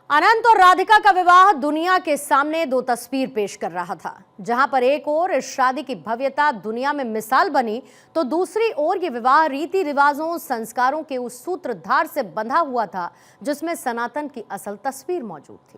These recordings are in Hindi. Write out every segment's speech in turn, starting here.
अनंत और राधिका का विवाह दुनिया के सामने दो तस्वीर पेश कर रहा था। जहां पर एक ओर इस शादी की भव्यता दुनिया में मिसाल बनी, तो दूसरी ओर ये विवाह रीति रिवाजों संस्कारों के उस सूत्रधार से बंधा हुआ था जिसमें सनातन की असल तस्वीर मौजूद थी।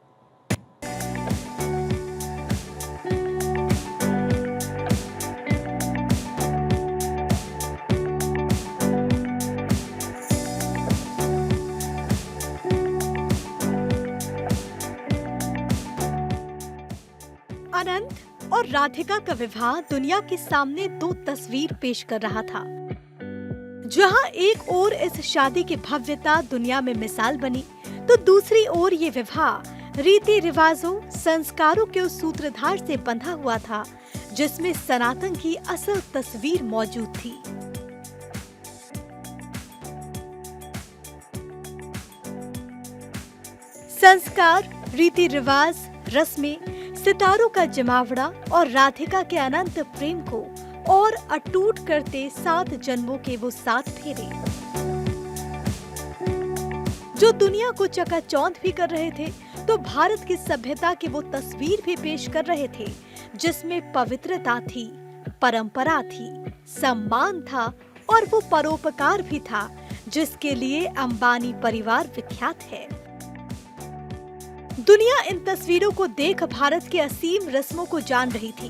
अनंत और राधिका का विवाह दुनिया के सामने दो तस्वीर पेश कर रहा था। जहां एक ओर इस शादी की भव्यता दुनिया में मिसाल बनी, तो दूसरी ओर ये विवाह रीति रिवाजों संस्कारों के उस सूत्रधार से बंधा हुआ था जिसमें सनातन की असल तस्वीर मौजूद थी। संस्कार, रीति रिवाज, रस्में, सितारों का जमावड़ा और राधिका के अनंत प्रेम को और अटूट करते 7 जन्मों के वो 7 फेरे, जो दुनिया को चकाचौंध भी कर रहे थे, तो भारत की सभ्यता की वो तस्वीर भी पेश कर रहे थे जिसमें पवित्रता थी, परंपरा थी, सम्मान था और वो परोपकार भी था जिसके लिए अंबानी परिवार विख्यात है। दुनिया इन तस्वीरों को देख भारत के असीम रस्मों को जान रही थी।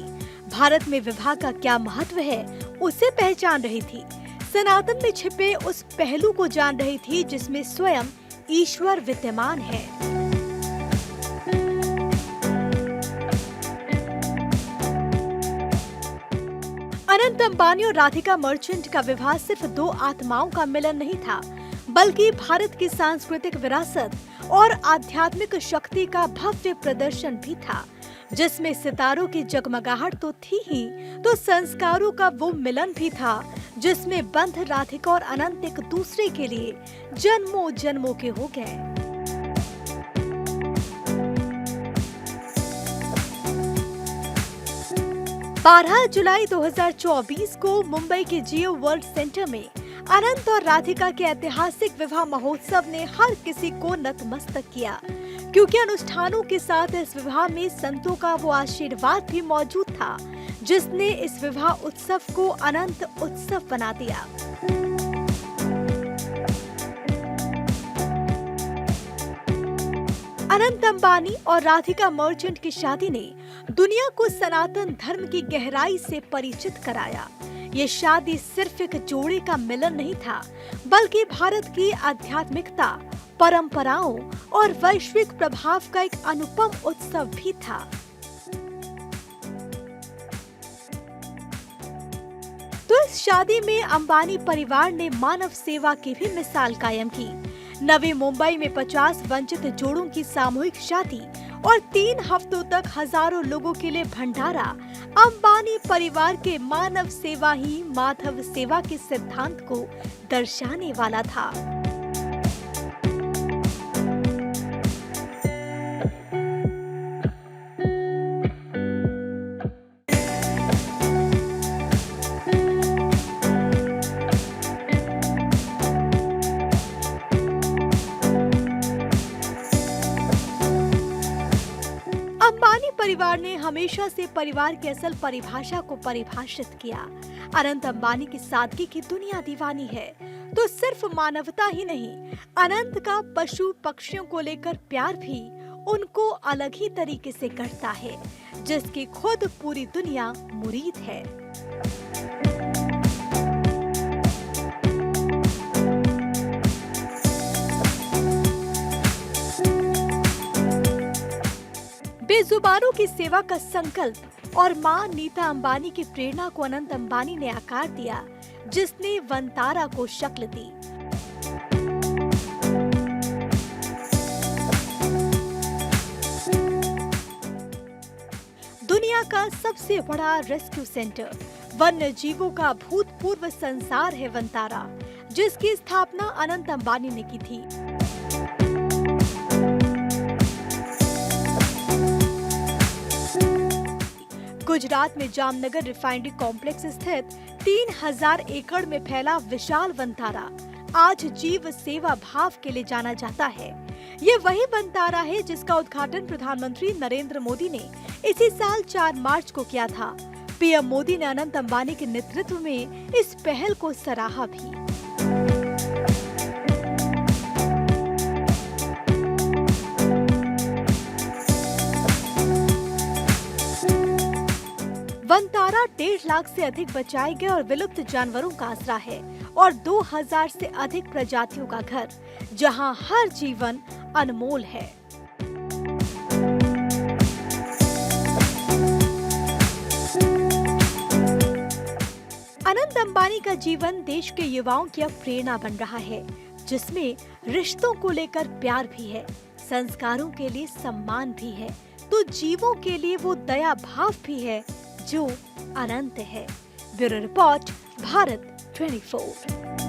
भारत में विवाह का क्या महत्व है उसे पहचान रही थी। सनातन में छिपे उस पहलू को जान रही थी जिसमें स्वयं ईश्वर विद्यमान है। अनंत अंबानी और राधिका मर्चेंट का विवाह सिर्फ दो आत्माओं का मिलन नहीं था, बल्कि भारत की सांस्कृतिक विरासत और आध्यात्मिक शक्ति का भव्य प्रदर्शन भी था, जिसमें सितारों की जगमगाहट तो थी ही, तो संस्कारों का वो मिलन भी था जिसमें बंध राधिका और अनंत एक दूसरे के लिए जन्मों जन्मों के हो गए। बारह जुलाई 2024 को मुंबई के जियो वर्ल्ड सेंटर में अनंत और राधिका के ऐतिहासिक विवाह महोत्सव ने हर किसी को नतमस्तक किया, क्योंकि अनुष्ठानों के साथ इस विवाह में संतों का वो आशीर्वाद भी मौजूद था जिसने इस विवाह उत्सव को अनंत उत्सव बना दिया। अनंत अंबानी और राधिका मर्चेंट की शादी ने दुनिया को सनातन धर्म की गहराई से परिचित कराया। ये शादी सिर्फ एक जोड़े का मिलन नहीं था, बल्कि भारत की आध्यात्मिकता, परंपराओं और वैश्विक प्रभाव का एक अनुपम उत्सव भी था। तो इस शादी में अंबानी परिवार ने मानव सेवा की भी मिसाल कायम की। नवी मुंबई में 50 वंचित जोड़ों की सामूहिक शादी और 3 हफ्तों तक हजारों लोगों के लिए भंडारा अंबानी परिवार के मानव सेवा ही माधव सेवा के सिद्धांत को दर्शाने वाला था। अंबानी परिवार ने हमेशा से परिवार की असल परिभाषा को परिभाषित किया। अनंत अंबानी की सादगी की दुनिया दीवानी है, तो सिर्फ मानवता ही नहीं, अनंत का पशु पक्षियों को लेकर प्यार भी उनको अलग ही तरीके से करता है, जिसकी खुद पूरी दुनिया मुरीद है। बेजुबानों की सेवा का संकल्प और मां नीता अंबानी की प्रेरणा को अनंत अंबानी ने आकार दिया, जिसने वंतारा को शक्ल दी। दुनिया का सबसे बड़ा रेस्क्यू सेंटर, वन्य जीवों का भूतपूर्व संसार है वंतारा, जिसकी स्थापना अनंत अंबानी ने की थी। गुजरात में जामनगर रिफाइनरी कॉम्प्लेक्स स्थित 3000 एकड़ में फैला विशाल वंतारा आज जीव सेवा भाव के लिए जाना जाता है। ये वही वनतारा है जिसका उद्घाटन प्रधानमंत्री नरेंद्र मोदी ने इसी साल 4 मार्च को किया था। पीएम मोदी ने अनंत अंबानी के नेतृत्व में इस पहल को सराहा भी। वनतारा 1.5 लाख से अधिक बचाए गए और विलुप्त जानवरों का आसरा है और 2000 से अधिक प्रजातियों का घर, जहां हर जीवन अनमोल है। अनंत अंबानी का जीवन देश के युवाओं की अब प्रेरणा बन रहा है, जिसमें रिश्तों को लेकर प्यार भी है, संस्कारों के लिए सम्मान भी है, तो जीवों के लिए वो दया भाव भी है जो अनंत है। Bureau report, Bharat 24।